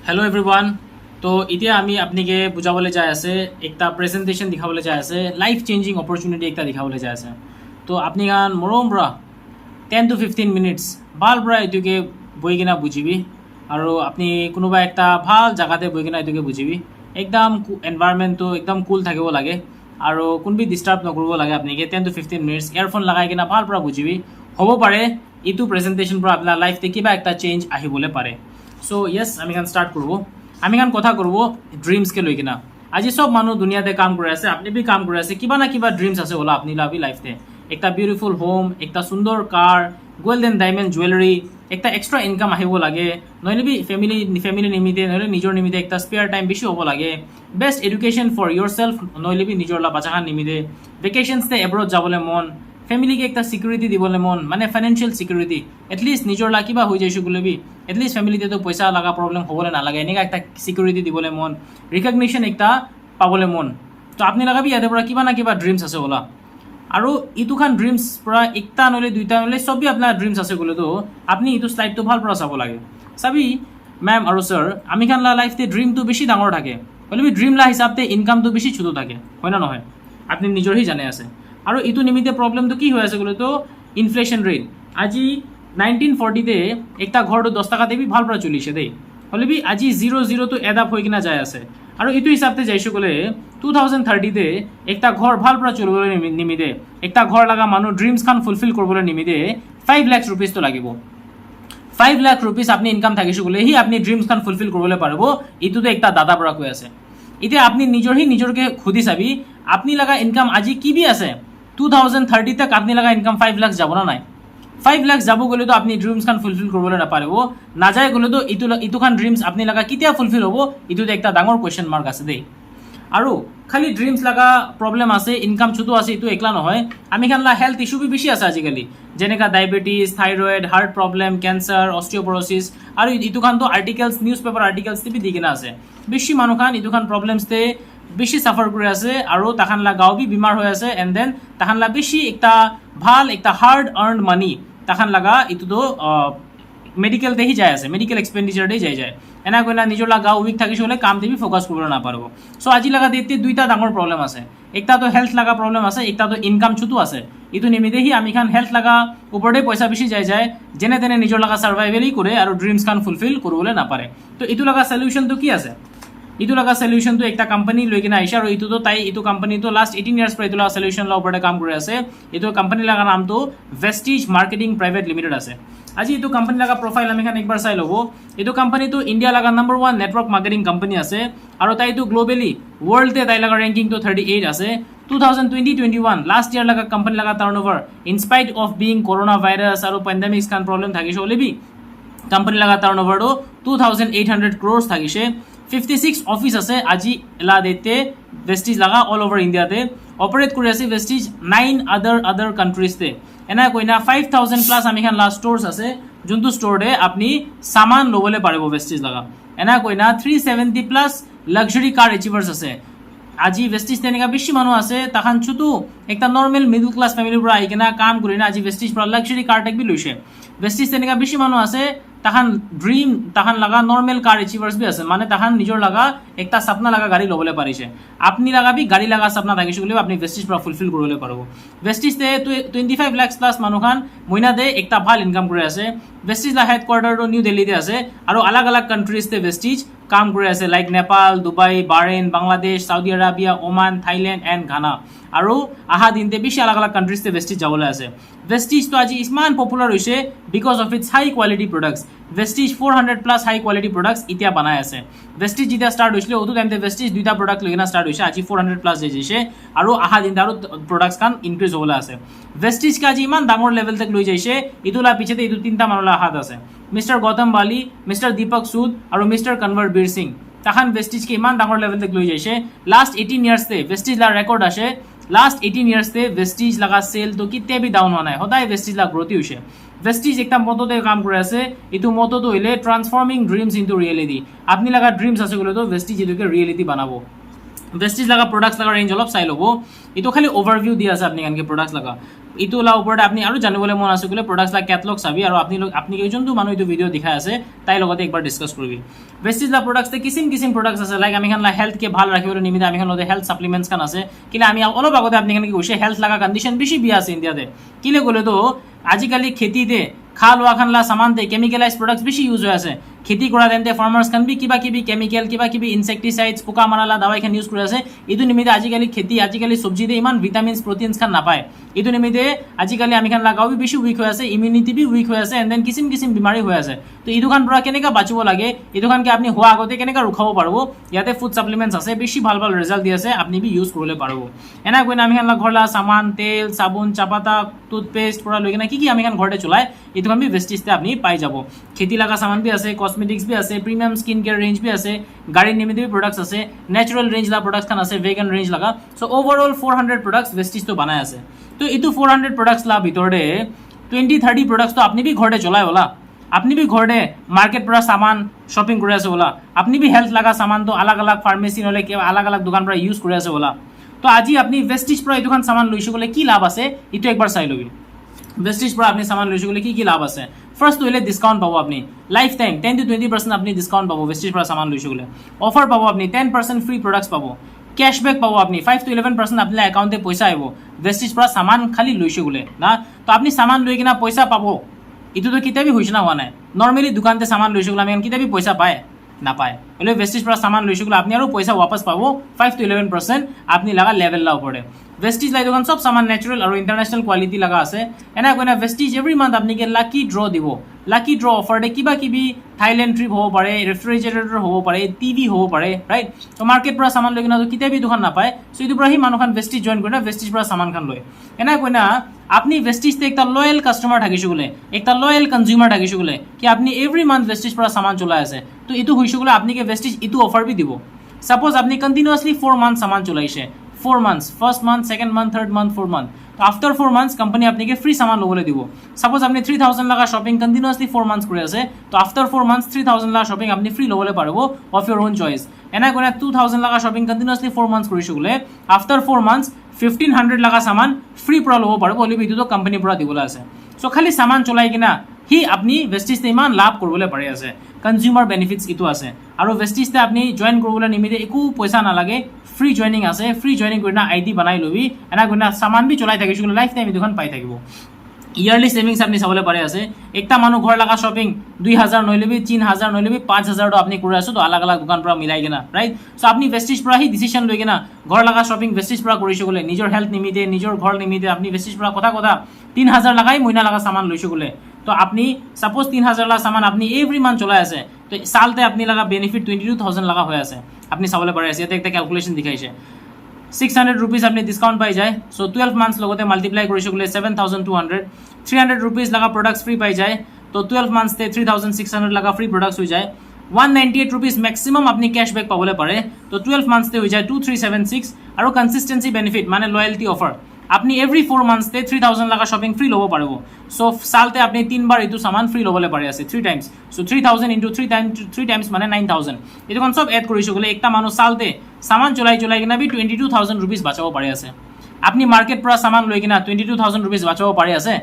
Hello everyone. तो इतना आमी आपनिके बुझाबले जाय आछे एकटा प्रेजेंटेशन दिखाबले जाय आछे लाइफ चेंजिंग अपरचुनिटी एकटा दिखाबले जाय आछे। तो आपनि गान मरम ब्रा 10 to 15 मिनिट्स भाल ब्रा एटुके बहि किना बुझिबि आरो आपनि कोनोबा एकटा भाल जागाते बहि किना एटुके बुझिबि एकदम एनवायरनमेंट तो एकदम कुल থাকিব লাগে आरो कोनबि डिस्टार्ब नकरिব লাগে आपनिके 10 to 15 मिनिट्स इयरफोन लगाय किना भाल ब्रा बुझिबि हबो पारे इटु प्रेजेंटेशन ब्रा आपनार लाइफते किबा एकटा चेंज आहिबले पारे। सो येस आमी गान स्टार्ट करब। आमी गान कथा करब ड्रीम्स के लई किना। আজি सब मानुह दुनियाते काम करे आछे, आपनि भी काम करे आछे, किबा ना किबा ड्रीम्स आछे होला आपनि लाभि लाइफते। एकटा ब्यूटीफुल होम, एकटा सुंदर car, gold and diamond jewellery, एकटा एक्सट्रा इनकाम आहिब लागे, नहले भी फैमिली निमिते नहले निजर निमिते एकटा स्पेयर टाइम बेसी होबो लागे, बेस्ट एडुकेशन फर योरसेल्फ नहले भी निजर ला बाचाखान निमिते, वेकेशन्स ते एब्रॉड जाबले मन, फैमिली के एक सिक्योरिटी दिबले मन माने फाइनेंशियल सिक्योरिटी एटलिस्ट निजर ला किबा हो जाइसु बोले भी एटलिस्ट फैमिलीते तो पैसा लगा प्रॉब्लम होबले ना लागे एनेका एक सिक्योरिटी दिबले मन, रिकग्निशन एकटा पाबले मन। तो आपनि लगा भी यादे परा किबा ना किबा ड्रीम्स आछे होला आरो इतुखान ड्रीम्स परा एकटा नले दुइटा नले सब भी आपनार ड्रीम्स आछे बोले तो आपनि इतु स्लाइड तो भाल परा चाबो लागे। साबि मैम आरो सर आमी खान ला लाइफते ड्रीम तो बेसी डांगर थाके बोले भी ड्रीम ला हिसाबते इनकाम तो बेसी छोटो थाके হয় না নহয় आपनि निजर ही जाने आछे। और इतु निमित्ते प्रॉब्लम तो कि हो आछे बोले तो इनफ्लेशन रेट আজি 1940 তে একটা ঘর 10 টাকাতে भी ভাল পড়া চলিছে দেই হলে भी আজি 00 তো এড আপ হই কিনা যায় আছে আর ইতু হিসাবতে যাইছো গলে 2030 তে একটা ঘর ভাল পড়া চলবলে নিমিতে একটা ঘর লাগা মানু ড্রিমস খান ফুলফিল করবলে নিমিতে 5 লাখ রুপিস তো লাগিব। 5 লাখ রুপিস আপনি ইনকাম থাকিছো গলে হি আপনি ড্রিমস খান ফুলফিল করবলে পারবো ইতু তো একটা দাদা পড়া কই আছে। ইতে আপনি নিজরকে খুদি চাবি আপনি লাগা ইনকাম আজি কি বি আছে 2030 तक आपनी लगा इनकम 5 लाख যাব না নাই 5 लाख যাব গলে তো আপনি ড্রিমস খান ফুলফিল করবলে না পারবো না যায় গলে তো ইতু খান ড্রিমস আপনি লাগা কিতিয়া ফুলফিল হবো ইতুতে একটা ডাঙর কোয়েশ্চন মার্ক আছে দেই। আৰু খালি ড্রিমস লাগা প্রবলেম আছে ইনকাম ছোটো আছে ইতু একলা নহয় আমি খান লা হেলথ ইস্যু বি বেশি আছে আজিকালি যেনেকা diabetes thyroid heart problem cancer osteoporosis আৰু ইতু খান তো আর্টিকেলস নিউজ পেপার আর্টিকেলস তে বি দি কিনা আছে বেশি মানুহ খান ইতু খান প্রবলেমস তে বেশি সাফার করে আছে আৰু তাখান লা গাও বি বিমার হয়ে আছে এন্ড দেন তাখান লা বেশি একটা ভাল একটা হার্ড আর্নড মানি তাখান লাগা ইতু তো মেডিকেল তে হি যায় আছে মেডিকেল এক্সপেন্ডিচার দে যায় এনা কইনা নিজর লা গাও উইক থাকিস হলে কাম দেবি ফোকাস করবে না পারবো। সো আজি লাগা দেখতে দুইটা ডাঙর প্রবলেম আছে একটা তো হেলথ লাগা প্রবলেম আছে একটা তো ইনকাম ছুটু আছে ইতু নিমিতে হি আমি খান হেলথ লাগা উপরে পয়সা বেশি যায় যেনে তেনে নিজর লাগা সার্ভাইভেলই করে আর ড্রিমস খান ফুলফিল করবলে না পারে। তো ইতু লাগা সলিউশন তো কি আছে ইতু লাগা সলিউশন তো একটা কোম্পানি লৈ কিনা আইছা আৰু ইতু তো তাই ইতু কোম্পানি তো লাস্ট 18 ইয়াৰ্স পৰা ইতু লাগা সলিউশন লা ওপৰতে কাম কৰি আছে। ইতু কোম্পানি লাগা নাম তো ভেস্টিজ মাৰ্কেটিং প্ৰাইভেট লিমিটেড আছে। আজি ইতু কোম্পানি লাগা প্ৰোফাইল আমি খান একবাৰ চাই লব। ইতু কোম্পানি তো ইন্ডিয়া লাগা নাম্বাৰ 1 নেটওয়াৰ্ক মাৰ্কেটিং কোম্পানি আছে আৰু তাই তো গ্লোবালি ওয়ার্ল্ড তে তাই লাগা র্যাঙ্কিং তো 38 আছে। 2020-21 লাস্ট ইয়ার লাগা কোম্পানি লাগা turnover in spite of being corona virus আৰু পেন্ডেমিক্স খান প্রবলেম থাকিছে হলেবি কোম্পানি লাগা টার্নওভার 2800 ক্রোর্স থাকিছে। 56 অফিস আছে আজি এলা দেতে ভেস্টিজ লাগা অল ওভার ইন্ডিয়াতে অপারেট করে আছে ভেস্টিজ 9 আদার কান্ট্রিজ তে এনা কইনা 5000 প্লাস আমি খান লাস্ট স্টোরস আছে যোনটো স্টোরে আপনি সামান লবলে পারবো ভেস্টিজ লাগা এনা কইনা 370 প্লাস লাক্সারি কার অ্যাচিভার্স আছে। আজি ভেস্টিজ তেনেকা বেশি মানুষ আছে তাখান ছুটু একটা নর্মাল মিডল ক্লাস ফ্যামিলির পৰা আই কিনা কাম কৰি না আজি ভেস্টিজ পৰা লাক্সারি কার টেক বি লইছে। ভেস্টিজ তেনেকা বেশি মানুষ আছে তাখান ড্রিম তাখান লাগা নর্মাল কার অ্যাচিভার্স বি আছে মানে তাখান নিজর লাগা একটা সপনা লাগা গাড়ি লবলে পারিছে আপনি লাগা বি গাড়ি লাগা সপনা থাকিছে বলে আপনি ভেস্টিজ পৰা ফুলফিল করবলে পারবো। ভেস্টিজ তে 25 লাখ প্লাস মানুহ খান মহিনা দে একটা ভাল ইনকাম করে আছে। ভেস্টিজ লা হেডকোয়ার্টার তো নিউ দিল্লিতে আছে আৰু আলাগ আলাগ কান্ট্ৰিজ তে ভেস্টিজ কাম কৰে আছে like Nepal Dubai Bahrain Bangladesh Saudi Arabia Oman Thailand and Ghana আৰু আহা দিনতে বেশি আলাগ আলাগ কান্ট্রিজ তে ভেস্টিজ যাবলে আছে। ভেস্টিজ তো আজি ইমান পপুলার হইছে because of its high quality products. Vestige 400 plus high quality products ইতিয়া বানায় আছে। ভেস্টিজ যেটা স্টার্ট হইছিল ওতো টাইমতে ভেস্টিজ দুইটা প্রোডাক্ট লইনা স্টার্ট হইছে আজি 400 প্লাস যাইছে আৰু আহা দিনতে আৰু প্ৰোডাক্টস কান ইনক্ৰিজ হবলে আছে। ভেস্টিজ কা আজি ইমান ডাঙৰ লেভেল তক লৈ যাইছে ইতুলা পিছতে ইতু তিনটা মানলা হাত আছে মিস্টার গৌতম বালি মিস্টার দীপক সুদ আৰু মিস্টাৰ কনভাৰ বীৰ সিং তাখান ভেস্টিজ কে ইমান ডাঙৰ লেভেল তক লৈ যাইছে। লাস্ট 18 ইয়ার্স তে ভেস্টিজ লা রেকর্ড আছে লাস্ট 18 ইয়ার্স তে ভেস্টিজ লাগা সেল তো কিতে বি ডাউন হোৱা নাই সদায় ভেস্টিজ লা গ্রোথ হইছে। ভেস্টিজ একটা মততে কাম করে আছে ইতু মতো তো হইলে ট্রান্সফর্মিং ড্রিমস ইনটু রিয়েলিটি আপনি লাগা ড্রিমস আছে গুলো তো ভেস্টিজ ইতুকে রিয়েলিটি বানাবো। वेस्टिज लगा प्रोडक्ट्स लगा रेंज अलग चाই ল'ব এইটো খালি ওভাৰভিউ দি আছে আপনি কানকে প্ৰডাক্টছ লগা ইটো লা ওপৰতে আপনি আৰু জানিবলৈ মন আছে গলে প্ৰডাক্টছ লা ক্যাটালগ চাবি আৰু আপনি যোনটো মানুহ এইটো ভিডিও দেখাই আছে তাই লগতে একবাৰ ডিসকাস কৰিবি वेस्टिज ला प्रोडक्ट्स তে কিসিম প্ৰডাক্টছ আছে লাইক আমি খান লা হেলথ কে ভাল ৰাখিবলৈ নিমিতে আমি খান লতে হেলথ সাপ্লিমেন্টস খান আছে কিলে আমি অলপ আগতে আপনি কানকে কৈছে হেলথ লাগা কন্ডিশন বেছি বিয়া আছে ইন্ডিয়াতে কিলে গলে তো আজিকালি খেতিতে খাল ওয়া খান লা সামানতে কেমিক্যালাইজ প্ৰডাক্টছ বেছি ইউজ হৈ আছে खेती কৰা তেন্তে ফাৰ্মাৰ্স খান বি কিবা কিবি কেমিক্যাল কিবা কিবি ইনসেক্টিসাইডস পোকা মাৰালা দৱাই খান ইউজ কৰি আছে ইটো নিমিতে আজিকালি খেতি আজিকালি সবজিতে ইমান ভিটামিনস প্ৰটিনস খান নাপায় ইটো নিমিতে আজিকালি আমি খান লাগাও বি বেছি উইক হৈ আছে ইমিউনিটি বি উইক হৈ আছে এন্ড দেন কিসিম বিমাৰী হৈ আছে তো ইটো খান পৰা কেনেকা বাচিব লাগে ইটো খান কে আপনি হোৱা আগতে কেনেকা ৰখাব পাৰবো ইয়াতে ফুড সাপ্লিমেন্টস আছে বেছি ভাল ভাল ৰিজাল্ট দি আছে আপনি বি ইউজ কৰিলে পাৰবো এনা কইনা আমি খান ঘৰলা সামান তেল সাবুন চাপাতা টুথপেষ্ট পৰা লৈ কিনা কি আমি খান ঘৰতে চলাই ইটো খান বি वेस्टिजতে আপনি পাই যাব खेती लगा सामान भी আছে कॉस्मेटिक्स भी আছে प्रीमियम स्किन केयर रेंज भी আছে गाड़ी निमित्त भी प्रोडक्ट्स আছে नेचुरल रेंज ला प्रोडक्ट्स खान আছে वेगन रेंज लगा सो ओवरऑल 400 प्रोडक्ट्स वेस्टिज तो बनाय আছে तो इतु 400 प्रोडक्ट्स ला भितरते 20-30 प्रोडक्ट्स तो आपनी भी घरते चलाय होला आपनी भी घरते मार्केट पर सामान शॉपिंग करे আছে होला आपनी भी हेल्थ लगा सामान तो अलग अलग फार्मेसी नले के अलग अलग दुकान पर यूज करे আছে होला तो আজি আপনি वेस्टिज पर इतुखान सामान लइছো গলে কি লাভ আছে ইটো একবার চাই লবি वेस्टिज पर আপনি सामान लइছো গলে কি লাভ আছে ফার্স্ট হইলে ডিসকাউন্ট পাবো আপনি লাইফ টাইম 10 to 20% আপনি ডিসকাউন্ট পাবো वेस्टिज पर सामान लइছো গলে অফার পাবো আপনি 10% ফ্রি প্রোডাক্টস পাবো कैशबैक पाबो আপনি 5 to 11% আপনি অ্যাকাউন্টে পয়সা আইবো वेस्टिज पर सामान खाली लइছো গলে না তো আপনি सामान লই কিনা পয়সা পাবো ইটো তো কিতাবি হইছ না হোৱা নাই নরমালি দোকানতে सामान লইছো গলে আমি কিতাবি পয়সা পায় না পায় হলে वेस्टिज पर सामान लइছো গলে আপনি আৰু পয়সা वापस পাবো 5 to 11% আপনি লাগা লেভেল লা উপরে वेस्टिज লাই দোকান সব सामान नेचुरल और इंटरनेशनल क्वालिटी लगा আছে এনা কইনা वेस्टिज एवरी मंथ আপনি কে লাকি ড্র দিব লাকি ড্র অফার দে কিবা কিবি থাইল্যান্ড ট্রিপ হ'ব পাৰে ৰেফ্ৰিজাৰেটৰ হ'ব পাৰে টিভি হ'ব পাৰে ৰাইট তো মাৰ্কেট পৰা सामान লৈ কিনা তো কিতাবি দোকান না পায় সো ইটো পৰা হি মানুহখান वेस्टिज জয়েন কৰিনা वेस्टिज পৰা सामान খান লয় এনা কইনা আপনি वेस्टिज তে একটা লয়াল কাস্টমার থাকিছো গলে একটা লয়াল কনজিউমার থাকিছো গলে কি আপনি এভরি মান্থ वेस्टिज পৰা सामान চলাই আছে তো ইটো হইছো গলে আপনি কে वेस्टिज ইটো অফার বি দিব सपोज আপনি কন্টিনিউয়াসলি 4 মান্থ सामान চলাইছে 4 months first month second month third month 4 month तो आफ्टर 4 months कंपनी अपनी के फ्री सामान लोगोले दिबो सपोज आपने 3000 लगा शॉपिंग कंटिन्यूअसली 4 months करे আছে तो आफ्टर 4 months 3000 लगा शॉपिंग अपनी फ्री लोगोले पारबो ऑफ योर ओन चॉइस एना कोना 2000 लगा शॉपिंग कंटिन्यूअसली 4 months কৰিছো গলে आफ्टर 4 months 1500 लगा सामान फ्री পৰা লব পাৰবো বলি বিটো তো कंपनी পৰা দিবলে আছে সো খালি सामान চলাই কিনা হি আপনি वेस्टिज তে ইমান লাভ করবলে পারে আছে কনজিউমার বেনিফিটস ইটো আছে আৰু वेस्टिज তে আপনি জয়েন করবলে নিমিতে একো পয়সা না লাগে फ्री জয়েনিং আছে फ्री জয়েনিং কৰিনা আইডি বনাই লবি এনা গুনা সামান বি চলাই থাকিছো লাইফ টাইম দুখান পাই থাকিব ইয়ারলি সেভিংস আপনি চাবলে পারে আছে একটা মানুহ ঘর লাগা শপিং 2000 নইলেবি 3000 নইলেবি 5000 তো আপনি করে আছো তো अलग अलग দোকান পৰা মিলাই কিনা ৰাইট সো আপনি वेस्टिज পৰা হি ডিসিশন লৈ কিনা ঘৰ লাগা শপিং वेस्टिज পৰা কৰিছো গলে নিজৰ হেলথ নিমিতে নিজৰ ঘৰ নিমিতে আপনি वेस्टिज পৰা কথা 3000 লাগাই মইনা লাগা সামান লইছো গলে तो আপনি सपोज 3000 ला सामान আপনি एवरी मंथ চলাই আছে তো সালতে আপনি লাগা বেনিফিট 22000 লাগা হৈ আছে আপনি চাবলে পারে আছে এটা একটা ক্যালকুলেশন দেখাইছে 600 रुपीस আপনি ডিসকাউন্ট পাই যায় সো 12 মান্থস লগতে মাল্টিপ্লাই কৰিছো গলে 7200 300 रुपीस লাগা প্রোডাক্টস ফ্রি পাই যায় তো 12 মান্থস তে 3600 লাগা ফ্রি প্রোডাক্টস হৈ যায় 198 रुपीस मैक्सिमम আপনি ক্যাশব্যাক পাবলে পারে তো 12 মান্থস তে হৈ যায় 2376 আৰু কনসিস্টেন্সি বেনিফিট মানে লয়ালটি অফার আপনি এভরি 4 months তে 3000 লাগা শপিং ফ্রি লব পারবো সো সালতে আপনি 3 বার ইতু সামান ফ্রি লবলে পারে আছে 3 টাইমস সো 3000 ইনটু 3 টাইমস মানে 9000 এটো কোন সব এড করিছো গলে একটা মানুষ সালতে সামান চলাই কিনা বি 22000 रुपीस বাঁচাবো পারে আছে আপনি মার্কেট পৰা সামান লৈ কিনা 22000 रुपीस বাঁচাবো পারে আছে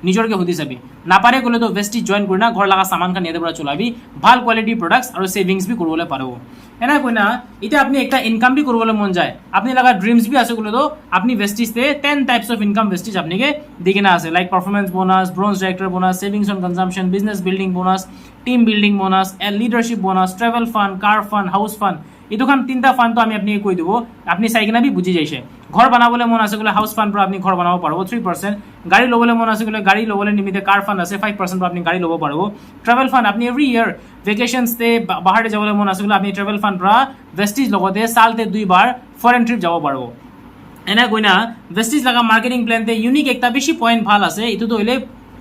নিজরকে হুদি চাবি না পারে গলে তো वेस्टिज জয়েন করি না ঘর লাগা সামান খান ইয়াতে পৰা চলাবি ভাল কোয়ালিটি প্ৰোডাক্টস আৰু সেভিংস বি করবলে পারবো এনা কইনা এটা আপনি একটা ইনকাম বি করবলে মন যায় আপনি লাগা ড্রিমস বি আছে গলে তো আপনি वेस्टिज তে 10 টাইপস অফ ইনকাম वेस्टिज আপনি কে দিকিনা আছে like performance bonus bronze director bonus savings on consumption business building bonus team building bonus and leadership bonus travel fund car fund house fund ইটোখান তিনটা ফান্ড তো আমি আপনি কই দিব আপনি চাই কিনা বি বুঝি যাইছে ঘর বানাবলে মন আছে গলে হাউস ফান্ড পৰা আপনি ঘর বানাবো পারবো 3% গাড়ি লবলে মন আছে গলে গাড়ি লবলে নিমিতে কার ফান্ড আছে 5% পৰা আপনি গাড়ি লব পারবো ট্রাভেল ফান্ড আপনি এভরি ইয়ার ভ্যাকেশনস তে বাহিরে যাবলে মন আছে গলে আপনি ট্রাভেল ফান্ড পৰা वेस्टिज লগতে সালতে 2 বার ফরেন ট্রিপ যাব পারবো এনা কইনা वेस्टिज লাগা মার্কেটিং প্ল্যান তে ইউনিক একটা বেশি পয়েন্ট ভাল আছে ইটো তো হইলে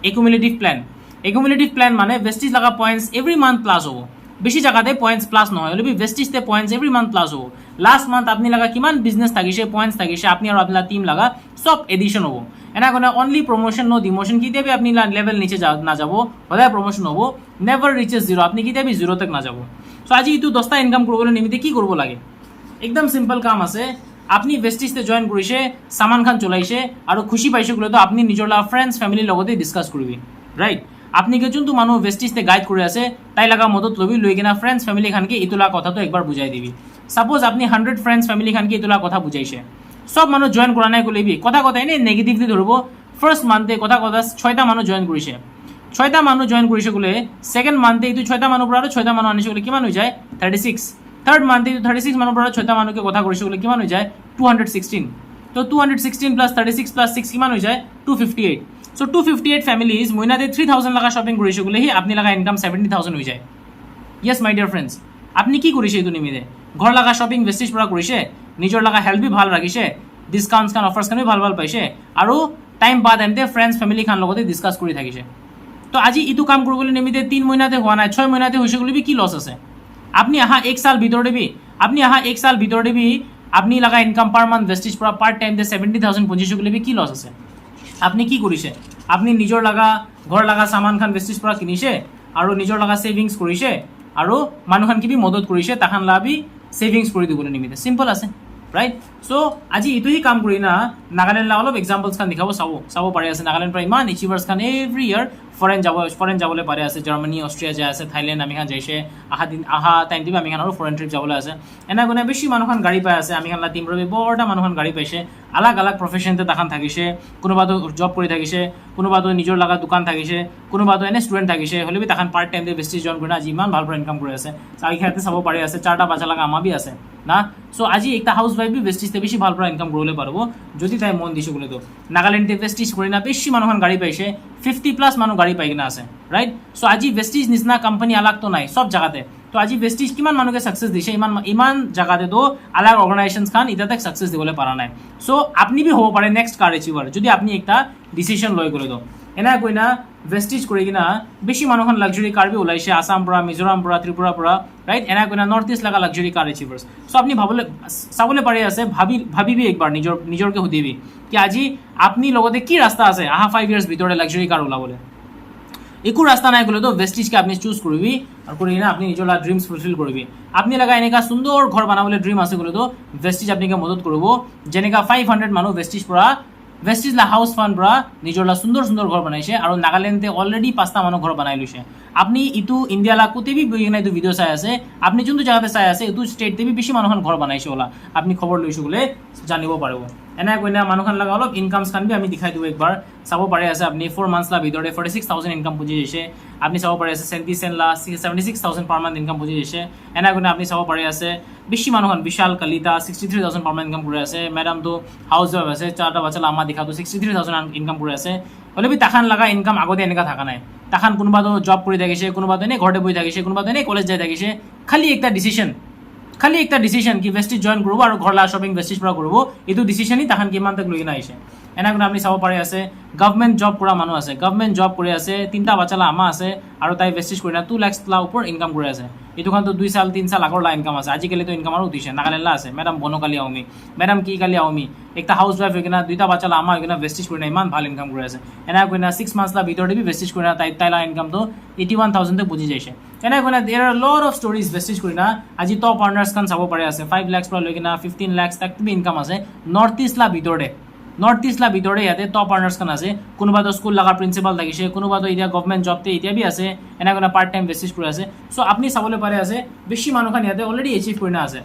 একুমুলেটিভ প্ল্যান মানে वेस्टिज লাগা পয়েন্টস এভরি মান্থ প্লাস হবো বেশি জায়গাতে পয়েন্টস প্লাস নহয় হলে वेस्टिज তে পয়েন্টস এভরি মান্থ প্লাস হবো লাস্ট মান্থ আপনি লাগা কিমান বিজনেস থাকিছে পয়েন্টস থাকিছে আপনি আর আপনার টিম লাগা সব এডিশন হবো এনা কোনা অনলি প্রমোশন নো ডিমোশন কিতেবি আপনি লেভেল নিচে না যাবো হদায় প্রমোশন হবো নেভার রিচেস জিরো আপনি কিতেবি জিরো তক না যাবো সো আজি ইটো 10টা ইনকাম করবলে নিমিতে কি করব লাগে একদম সিম্পল কাম আছে আপনি ভেষ্টিজতে জইন কৰিছে সামান খান চলাইছে আৰু খুশি পাইছে গ'লে তো আপনি নিজৰ ফ্ৰেণ্ডছ ফেমিলিৰ লগতে ডিছকাছ কৰিবি ৰাইট আপনি কে যোনটো মানুহ ভেষ্টিজতে গাইড কৰি আছে তাই লগা মদত লবি লৈ কিনা ফ্ৰেণ্ডছ ফেমিলি খানকে ইটোলা কথাটো একবাৰ বুজাই দিবি সাপোজ আপনি 100 ফ্ৰেণ্ডছ ফেমিলি খানকে ইটোলা কথা বুজাইছে সব মানুহ জইন কৰা নাই কলিবি কথা কথা এনে নেগেটিভলি ধৰিব ফাৰ্স্ট মান্থে কথা কথা 6টা মানুহ জইন কৰিছে 6টা মানুহ জইন কৰিছে গ'লে সেকেন্ড মান্থে এইটো 6টা মানুহ পৰা 6টা মানুহ আনিছে গ'লে কিমান হৈ যায় 36 থাৰ্ড মান্থে 36 মানুহ পৰা 6টা মানুহকে কথা কৰিছে গ'লে কিমান হৈ যায় 216 তো 216 প্লাস 36 প্লাস 6 কিমান হৈ যায় 258 সো 258 ফ্যামিলিজ মহিনাতে 3000 লাগা শপিং কৰিছে গ'লে হি আপনি লাগা ইনকাম 70000 হৈ যায় ইয়েস মাই ডিয়ার ফ্রেন্ডস আপনি কি কৰিছে এইটো নিমিতে ঘৰ লাগা শপিং ভেষ্টিজ পৰা কৰিছে নিজৰ লাগা হেল্থ বি ভাল ৰাখিছে ডিসকাউন্টস খান অফাৰ্স খান ভাল ভাল পাইছে আৰু টাইম বাদ এমতে ফ্ৰেণ্ডছ ফেমিলি খান লগতে ডিসকাস কৰি থাকিছে তো আজি ইটো কাম কৰিবলৈ নিমিতে 3 মহিনাতে হোৱা নাই 6 মহিনাতে হৈছে গ'লে কি লস আছে আপনি আহা 1 সাল ভিতৰতে বি আপনি আহা 1 সাল ভিতৰতে বি আপনি লাগা ইনকাম পাৰ মান্থ ভেষ্টিজ পৰা পার টাইম দে 70000 পঁচিছ গ'লে বি কি লস আছে আপনি কি কৰিছে আপনি নিজৰ লাগা ঘৰ লাগা সামান খান ভেষ্টিজ পৰা কিনিছে আৰু নিজৰ লাগা সেভিংস কৰিছে আৰু মানুহ খান কি বি মদত কৰিছে তাখান লাবি সেভিংস কৰি দিবলৈ নিমিতে সিম্পল আছে ৰাইট সো আজি ইটোহি কাম কৰি না নাগালেণ্ড অলপ এক্সাম্পলস খান দেখাব চাব পাৰি আছে নাগালেণ্ড পৰা ইমান এচিভাৰ্স খান এভৰি ইয়াৰ ফৰেন যাবলৈ পাৰে আছে জাৰ্মানী অষ্ট্ৰিয়া যায় আছে থাইলেণ্ড আমি খান যাইছে আহা টাইম দিব আমি খান আৰু ফৰেন ট্ৰিপ যাবলৈ আছে এনে গুণে বেছি মানুহ খান গাড়ী পাই আছে আমি খান টিম ৰবি বৰটা মানুহ খান গাড়ী পাইছে আলাগ আলাগ প্ৰফেশ্যনতে তাখান থাকিছে কোনোবাটো জব কৰি থাকিছে কোনোবাটো নিজৰ লগা দোকান থাকিছে কোনোবাটো এনে ষ্টুডেণ্ট থাকিছে হ'লে বি তাখান পাৰ্ট টাইম দে ভেষ্টিজ জইন কৰি আজি ইমান ভাল ইনকাম কৰি আছে চাৰিখাতে চাব পাৰি আছে 4টা বাচ্চা লগা আমা বি আছে না সো আজি একটা হাউস ওয়াইফ বি ভেষ্টিজতে বেছি ভাল ইনকাম কৰিবলৈ পাৰিব যদি তাই মন দিছে গ'লে তো নাগালেণ্ডে ভেষ্টিজ কৰি না বেছি মানুহ খান গাড়ী পাইছে 50 প্লাস মানুহ গাড়ী পাই কিনা আছে রাইট সো আজি ভেষ্টিজ নিচিনা কোম্পানী আলাগ তো নাই সব জায়গাতে তো আজি ভেষ্টিজ কিমান মানুহকে সাকসেস দিছে ইমান জায়গাতে তো আলাগ অর্গানাইজেশনস খান এটা তক সাকসেস দিবলৈ পাৰা নাই সো আপনি বি হ'ব পাৰে নেক্সট কাৰ এচিভাৰ যদি আপনি একটা ডিসিশন লৈ গ'লে তো এনা কইনা ভেষ্টিজ কৰি কিনা বেছি মানুহ খান লাক্সাৰি কাৰ বি ওলাইছে আসাম পৰা মিজোৰাম পৰা ত্ৰিপুৰা পৰা ৰাইট এনা কইনা নৰ্থ ইস্ট লাগা লাক্সাৰি কাৰ এচিভাৰ্স সো আপনি চাবলৈ পাৰি আছে ভাবিবি একবাৰ নিজৰকে সুধিবি কি আজি আপনি লগতে কি ৰাস্তা আছে আহা 5 ইয়াৰ্স ভিতৰে লাক্সাৰি কাৰ ওলাবলৈ একো ৰাস্তা নাই গ'লে তো ভেষ্টিজকে আপনি চুজ কৰিবি আৰু কৰি কিনা আপনি নিজৰ ড্ৰিমস ফুলফিল কৰিবি আপনি লাগা এনেকা সুন্দৰ ঘৰ বনাবলৈ ড্ৰিম আছে গ'লে তো ভেষ্টিজ আপনাকে মদত কৰিব যেনেকা 500 মানুহ ভেষ্টিজ লা হাউস ফান্ড পৰা নিজৰ সুন্দৰ সুন্দৰ ঘৰ বনাইছে আৰু নাগালেণ্ডে অলৰেডি 5টা মানুহ ঘৰ বনাই লৈছে আপনি ইটো ইন্ডিয়া লা কোতে বি বইনা ইটো ভিডিও চাই আছে আপনি যোনটো জায়গাতে চাই আছে ইটো স্টেটতে বি বেছি মানুহ ঘৰ বনাইছে ওলা আপনি খবৰ লৈছো গ'লে জানিব পাৰিব এনে কইনা মানুহ খান লাগা অলপ ইনকামস খান বি আমি দেখাই দিও একবাৰ চাব পাৰি আছে আপনি 4 মান্থস লা ভিতৰে 46000 ইনকাম পুঁজি দিছে আপনি চাব পাৰি আছে 77 লা 76000 পাৰ মান্থ ইনকাম পুঁজি দিছে এনে কইনা আপনি চাব পাৰি আছে বেছি মানুহ খান বিশাল কলিতা 63000 পাৰ মান্থ ইনকাম কৰি আছে ম্যাডাম তো হাউস ওয়াইফ আছে 4টা বাচ্চা আমা দেখাতো 63000 ইনকাম কৰি আছে হলে বি তাখান লাগা ইনকাম আগতে এনেকা থাকা নাই তাখান কোনোবাতো জব কৰি থাকিছে কোনোবাতো এনে ঘৰতে বহি থাকিছে কোনোবাতো এনে কলেজ যাই থাকিছে খালি একটা ডিসিশন কি ভেষ্টিজ জইন কৰিব আৰু ঘৰ লা শপিং ভেষ্টিজ পৰা কৰিব এইটো ডিসিশনই তাখান কিমান তক লৈ কিনা আহিছে এনা কোন আপনি চাব পাৰি আছে গভৰ্নমেন্ট জব কৰা মানুহ আছে গভৰ্নমেন্ট জব কৰি আছে 3টা বাচ্চা লা আমা আছে আৰু তাই ভেষ্টিজ কৰি না 2 লাখ লা ওপৰ ইনকাম কৰি আছে এইটো খান তো 2 সাল 3 সাল আগৰ লা ইনকাম আছে আজিকালি তো ইনকাম আৰু উঠিছে নাগালেণ্ড লা আছে ম্যাডাম বনকালি আওমি ম্যাডাম কি কালি আওমি একটা হাউস ওয়াইফ হৈ কিনা 2টা বাচ্চা লা আমা হৈ কিনা ভেষ্টিজ কৰি না ইমান ভাল ইনকাম কৰি আছে এনা কইনা 6 মান্থস লা ভিতৰতে বি ভেষ্টিজ কৰি না তাই লা ইনকাম তো 81000 তে বুজি যাইছে এনা কইনা there are lot of stories ভেষ্টিজ কৰি না আজি টপ আৰ্নাৰ্স খান চাব পাৰি আছে 5 লাখ পৰা লৈ কিনা 15 লাখ তক বি ইনকাম আছে নৰ্থ ইস্ট লা ভিতৰে ইয়াতে টপ আর্নার্স খান আছে কোনোবাতো স্কুল লাগা প্রিন্সিপাল থাকিছে কোনোবাতো এতিয়া গভর্নমেন্ট জবতে এতিয়া বি আছে এনা কোনা পার্ট টাইম বেসিস কৰি আছে সো আপনি চাবলৈ পাৰে আছে বেছি মানুহ খান ইয়াতে অলৰেডি এচিভ কৰি না আছে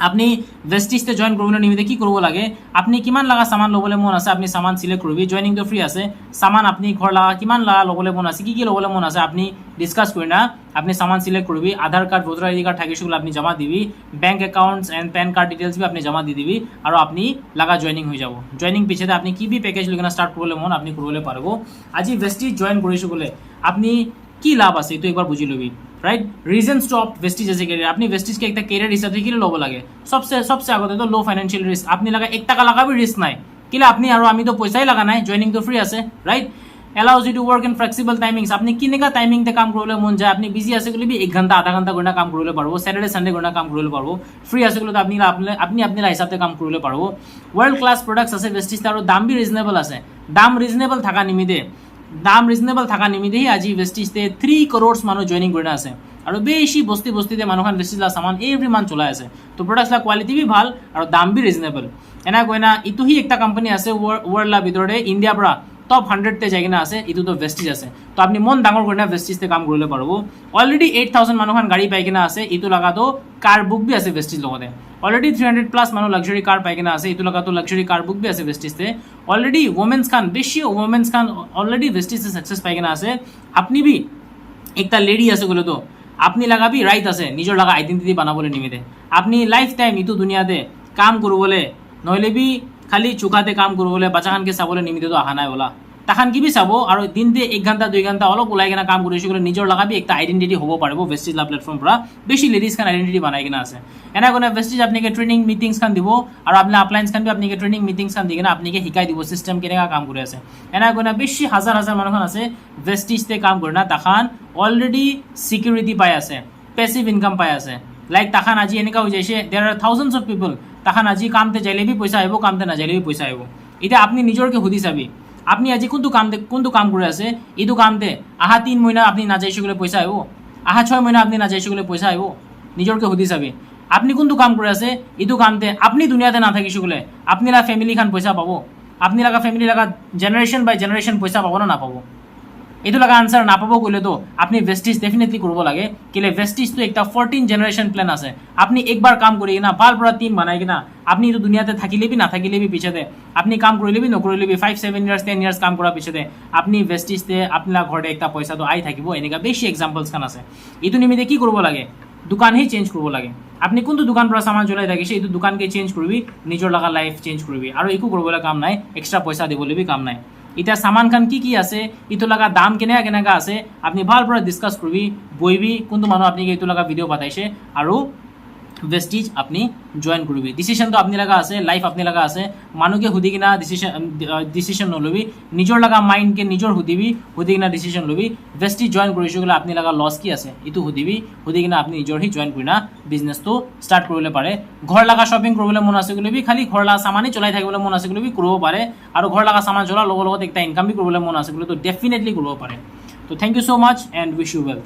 আপনি ভেষ্টিজতে জইন কৰিবলৈ নিমিতে কি কৰিব লাগে আপনি কিমান লাগা সামান লবলৈ মন আছে আপনি সামান সিলেক্ট কৰিবি জইনিং তো ফ্ৰী আছে সামান আপনি ঘৰ লাগা কিমান লাগা লবলৈ মন আছে কি লবলৈ মন আছে আপনি ডিসকাস কৰি না আপনি সামান সিলেক্ট কৰিবি Aadhaar card voter ID card থাকিছে গ'লে আপনি জমা দিবি bank accounts and PAN card details বি আপনি জমা দি দিবি আৰু আপনি লাগা জইনিং হৈ যাব জইনিং পিছতে আপনি কি বি প্যাকেজ লগানা স্টার্ট কৰিবলৈ মন আপনি কৰিবলৈ পাৰিব আজি ভেষ্টিজ জইন কৰিছো গ'লে আপনি কি লাভ আছে এইটো একবাৰ বুজি লবি right reason stop Vestige as a career अपनी वेस्टिज के एक कैरियर हिसाब से लो लगे सबसे आगे तो लो फाइनेंशियल रिस्क अपनी लगा 1 টাকা लगा भी रिस्क নাই কিলে আপনি আর আমি তো পয়সাই লাগা নাই জয়েনিং তো ফ্রি আছে right allows you to work in flexible timings আপনি কিনেকা টাইমিং তে কাম করলে মন যায় আপনি বিজি আছে গলি 1 ঘন্টা আধা ঘন্টা গণনা কাম করলে পারবো স্যাটারডে সানডে গণনা কাম করলে পারবো ফ্রি আছে গলি তো আপনি আপনি হিসাবে কাম করলে পারবো ওয়ার্ল্ড ক্লাস প্রোডাক্টস আছে वेस्टिज তার দাম বি রিজনেবল আছে দাম রিজনেবল থাকা নিমিতে হি আজি वेस्टिज তে 3 crores মানুষ জয়েনিং করে আছে আৰু বেছি বস্তিতে মানুহখন ভেষ্টিজ লা সামান এভৰি মান্থ চলাই আছে তো প্ৰডাক্টছ লা কোৱালিটি বি ভাল আৰু দাম বি ৰিজনেবল এনা কইনা ইটো হি একটা কোম্পানী আছে ওয়াৰ্ল্ড লা ভিতৰতে ইন্ডিয়া পৰা টপ 100 তে জায়গা আছে ইটো তো ভেষ্টিজ আছে তো আপনি মন ডাঙৰ কৰি না ভেষ্টিজতে কাম কৰিলে পাৰবো অলৰেডি 8000 মানুহখন গাড়ী পাই কিনা আছে ইটো লাগা তো কাৰ বুক বি আছে ভেষ্টিজ লগতে অলৰেডি 300 প্লাস মানুহ লাক্সাৰি কাৰ পাই কিনা আছে ইটো লাগা তো লাক্সাৰি কাৰ বুক বি আছে ভেষ্টিজতে অলরেডি ওমেন্স খান বেশি ওমেন্স খান অলরেডি ভেষ্টিজতে সাকসেস পাই কিনা আছে আপনি বি একটা লেডি আছে বলে তো আপনি লাগা বি রাইট আছে নিজৰ লাগা আইডেন্টিটি বানাবলৈ নিমিতে আপনি লাইফ টাইম ইটো দুনিয়াতে কাম কৰিবলৈ নহলে বি খালি চুকাতে কাম কৰিবলৈ বাচ্চাখানকে চাবলৈ নিমিতে তো অহা নাই ওলা তাখান কি বি চাব আৰু দিনতে 1 ঘণ্টা 2 ঘণ্টা অলপ ওলাই কিনা কাম কৰিছে গ'লে নিজৰ লাগা বি একটা আইডেন্টিটি হ'ব পাৰিব ভেষ্টিজ লা প্লেটফৰ্ম পৰা বেছি লেডিজ খান আইডেন্টিটি বানাই কিনা আছে এনা কোনে ভেষ্টিজ আপনাকে ট্ৰেনিং মিটিংস খান দিব আৰু আপনি আপলাইন্স খান বি আপনাকে ট্ৰেনিং মিটিংস খান দি কিনা আপনাকে শিকাই দিব সিস্টেম কেনেকা কাম কৰি আছে এনা কোনে বেছি হাজাৰ মানুহখন আছে ভেষ্টিজতে কাম কৰে না তাখান অলরেডি সিকিউরিটি পাই আছে পেসিভ ইনকাম পাই আছে লাইক তাখান আজি এনেকা হৈ যাইছে দেয়ার আর থাউজেন্ডস অফ পিপল তাখান আজি কামতে যাইলে বি পয়সা আহিব কামতে না যাইলে বি পয়সা আহিব এতিয়া আপনি নিজৰকে সুধি চাবি আপনি আজি কোনটো কাম কৰি আছে ইটো কামতে আহা 3 মহিনা আপনি না যাইছে গলে পয়সা আহিব আহা 6 মহিনা আপনি না যাইছে গলে পয়সা আহিব নিজৰকে সুধি চাবি আপনি কোনটো কাম কৰি আছে ইটো কামতে আপনি দুনিয়াতে না থাকিছে গলে আপনি লা ফ্যামিলি খান পয়সা পাবো আপনি লাগা ফ্যামিলি লাগা জেনারেশন বাই জেনারেশন পয়সা পাবো না পাবো এইটো লাগা আনসার না পাবো কইলে তো আপনি ভেষ্টিজ ডেফিনেটলি করব লাগে কেলে ভেষ্টিজ তো একটা 14 জেনারেশন প্ল্যান আছে আপনি একবার কাম করি না বাল পুরা টিম বানাই কিনা আপনি তো দুনিয়াতে থাকিলে বি না থাকিলে বি পিছতে আপনি কাম কৰিলে বি নকৰিলে বি 5-7 ইয়াৰ্স 10 ইয়াৰ্স কাম কৰা পিছতে আপনি ভেষ্টিজতে আপনার ঘরে একটা পয়সা তো আই থাকিব এনেকা বেশি এক্সাম্পলস খান আছে এইটো নিমিতে কি করব লাগে দোকান হি চেঞ্জ করব লাগে আপনি কোনটো দোকান পৰা সামান চলাই থাকিছে এইটো দোকানকে চেঞ্জ কৰবি নিজৰ লাগা লাইফ চেঞ্জ কৰবি আৰু একো কৰিবলৈ কাম নাই এক্সট্রা পয়সা দিবলৈ বি কাম নাই এটা সামান খান কি আছে ইটো লাগা দাম কেনেকা আছে আপনি ভাল পৰা ডিসকাস কৰবি বইবি কোনটো মানুহ আপনি ইটো লাগা ভিডিও বাতাইছে আৰু ভেষ্টিজ আপনি জয়েন করবি ডিসিশন তো আপনি লাগা আছে লাইফ আপনি লাগা আছে মানুষকে হুদি কিনা ডিসিশন নলবি নিজৰ লাগা মাইন্ডকে নিজৰ হুদি কিনা ডিসিশন লবি ভেষ্টিজ জয়েন কৰিছো গলে আপনি লাগা লস কি আছে ইটো হুদি কিনা আপনি নিজৰ হি জয়েন কৰিনা বিজনেস তো স্টাৰ্ট কৰিলে পাৰে ঘৰ লাগা শপিং কৰিবলৈ মন আছে গলে খালি ঘৰ লাগা সামানই চলাই থাকিবলৈ মন আছে গলে কৰিব পাৰে আৰু ঘৰ লাগা সামান চলাৰ লগত একটা ইনকাম বি কৰিবলৈ মন আছে গলে তো ডেফিনেটলি কৰিব পাৰে তো thank you so much and wish you well